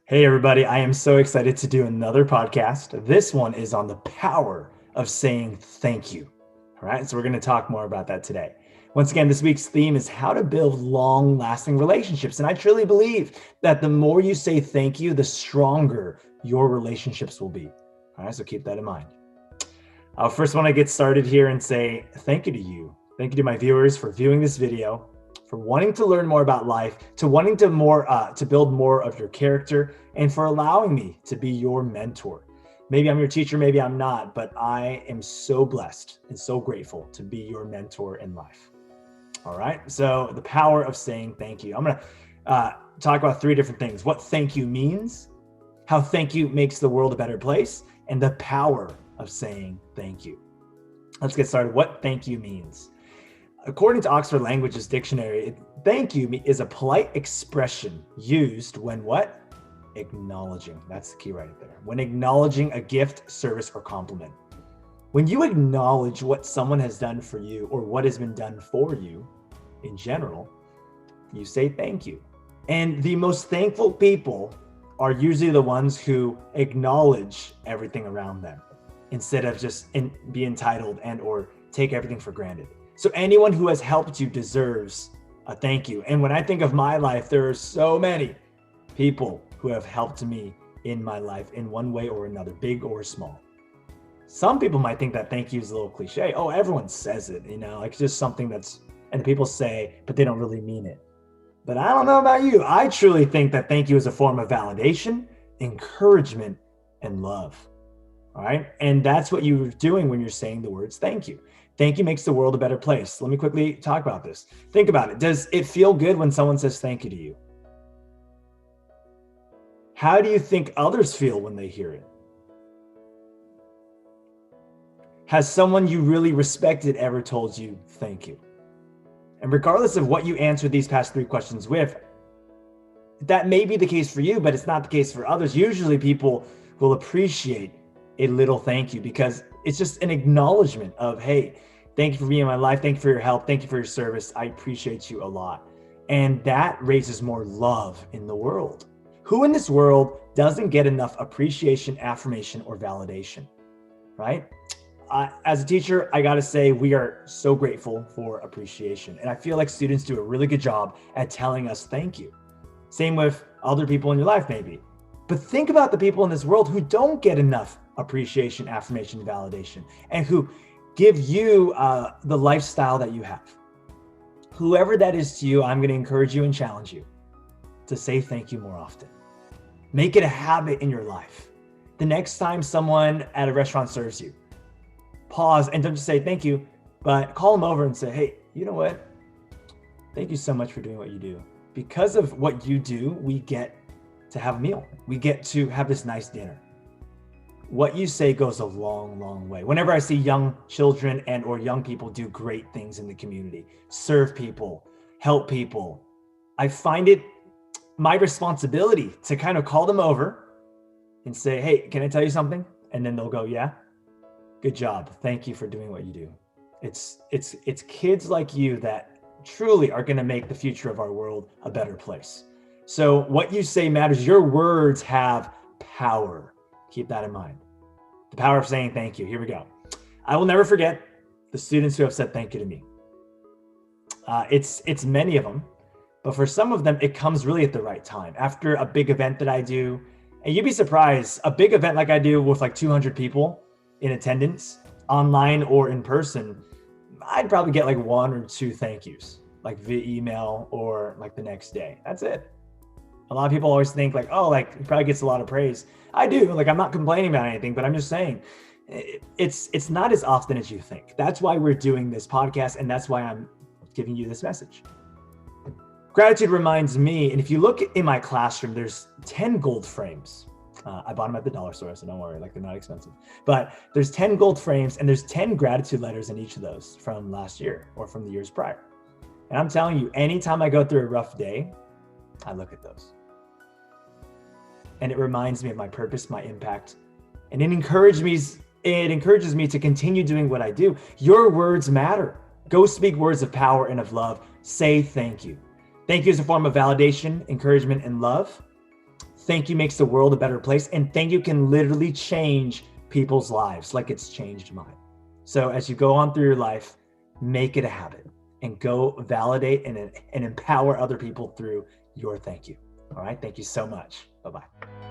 Hey, everybody. I am so excited to do another podcast. This one is on the power of saying thank you. All right. So we're going to talk more about that today. Once again, this week's theme is how to build long lasting relationships. And I truly believe that the more you say thank you, the stronger your relationships will be. All right. So keep that in mind. I first want to get started here and say thank you to you. Thank you to my viewers for viewing this video, for wanting to learn more about life, to wanting to build more of your character, and for allowing me to be your mentor. Maybe I'm your teacher, maybe I'm not, but I am so blessed and so grateful to be your mentor in life. All right, so the power of saying thank you. I'm gonna talk about three different things: what thank you means, how thank you makes the world a better place, and the power of saying thank you. Let's get started. What thank you means. According to Oxford Languages Dictionary, thank you is a polite expression used when what? Acknowledging. That's the key right there. When acknowledging a gift, service, or compliment. When you acknowledge what someone has done for you or what has been done for you in general, you say thank you. And the most thankful people are usually the ones who acknowledge everything around them instead of just be entitled and or take everything for granted. So anyone who has helped you deserves a thank you. And when I think of my life, there are so many people who have helped me in my life in one way or another, big or small. Some people might think that thank you is a little cliche. Oh, everyone says it, like just something and people say, but they don't really mean it. But I don't know about you. I truly think that thank you is a form of validation, encouragement, and love. All right. And that's what you're doing when you're saying the words thank you. Thank you makes the world a better place. Let me quickly talk about this. Think about it. Does it feel good when someone says thank you to you? How do you think others feel when they hear it? Has someone you really respected ever told you thank you? And regardless of what you answer these past three questions with, that may be the case for you, but it's not the case for others. Usually people will appreciate a little thank you because it's just an acknowledgement of, hey, thank you for being in my life. Thank you for your help. Thank you for your service. I appreciate you a lot. And that raises more love in the world. Who in this world doesn't get enough appreciation, affirmation, or validation, right? As a teacher, I got to say, we are so grateful for appreciation. And I feel like students do a really good job at telling us thank you. Same with other people in your life, maybe. But think about the people in this world who don't get enough appreciation, affirmation, validation, and who give you the lifestyle that you have. Whoever that is to you, I'm going to encourage you and challenge you to say thank you more often. Make it a habit in your life. The next time someone at a restaurant serves you, pause and don't just say thank you, but call them over and say, hey, you know what? Thank you so much for doing what you do. Because of what you do, we get to have a meal. We get to have this nice dinner. What you say goes a long, long way. Whenever I see young children and or young people do great things in the community, serve people, help people, I find it my responsibility to kind of call them over and say, hey, can I tell you something? And then they'll go, yeah, good job. Thank you for doing what you do. It's kids like you that truly are going to make the future of our world a better place. So what you say matters. Your words have power. Keep that in mind. The power of saying thank you. Here we go. I will never forget the students who have said thank you to me. It's many of them, but for some of them, it comes really at the right time. After a big event that I do, and you'd be surprised, a big event like I do with like 200 people in attendance, online or in person, I'd probably get like one or two thank yous, like via email or like the next day. That's it. A lot of people always think like, oh, like he probably gets a lot of praise. I do. Like, I'm not complaining about anything, but I'm just saying it's not as often as you think. That's why we're doing this podcast. And that's why I'm giving you this message. Gratitude reminds me, and if you look in my classroom, there's 10 gold frames. I bought them at the dollar store, so don't worry, like they're not expensive. But there's 10 gold frames and there's 10 gratitude letters in each of those from last year or from the years prior. And I'm telling you, anytime I go through a rough day, I look at those. And it reminds me of my purpose, my impact, and it encourages me to continue doing what I do. Your words matter. Go speak words of power and of love. Say thank you. Thank you is a form of validation, encouragement, and love. Thank you makes the world a better place. And thank you can literally change people's lives like it's changed mine. So as you go on through your life, make it a habit and go validate and empower other people through your thank you. All right. Thank you so much. Bye-bye.